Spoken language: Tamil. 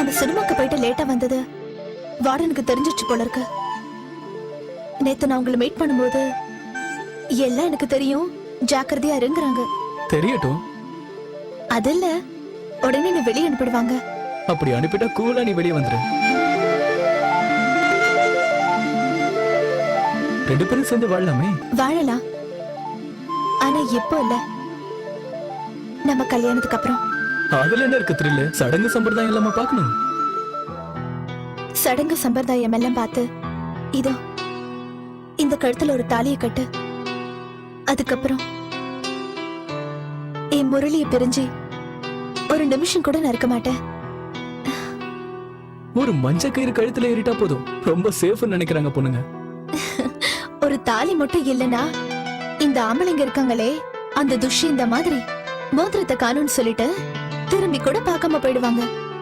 நம்ம சினிமாக்கு போயிட்டு லேட்டா வந்தது வார்டனுக்கு தெரிஞ்சிச்சு போல இருக்கு. நேத்து நான் உங்களை மீட் பண்ணும்போது எல்லாம் எனக்கு தெரியும், ஜாக்கிரதையா இருங்கறாங்க. தெரியட்டும். அது இல்ல, உடனே நீ வெளியே அனுப்பிடுவாங்க. அப்படி அனுப்பிட்டா கூலா நீ வெளியே வந்துரு. ரெண்டு பேரும் சேர்ந்து வாழலாமே. வாழலாம், ஆனா இப்போ இல்ல, நம்ம கல்யாணத்துக்கு அப்புறம். அதுல என்ன இருக்கு த்ரில்லு? சடங்கு சம்பிரதாயம் இல்லாம பாக்கணும். சடங்கு சம்பிரதாயம் எல்லாம் பார்த்து இதோ இந்த கழுத்துல ஒரு தாலியை கட்டு. அதுக்கப்புறம் என் முரளிய பிரிஞ்சு ஒரு நிமிஷம் கூட நறுக்க மாட்டேன். ஒரு மஞ்ச கயிறு கழுத்துல ஏறிட்டா போதும், ரொம்ப சேஃப்னு நினைக்கிறாங்க பொண்ணுங்க. ஒரு தாலி மட்டும் இல்லனா இந்த ஆம்பளைங்க இருக்காங்களே, அந்த துஷ்யந்த மாதிரி மோதிரத்தை காணும்னு சொல்லிட்டு திரும்பி கூட பார்க்காம போயிடுவாங்க.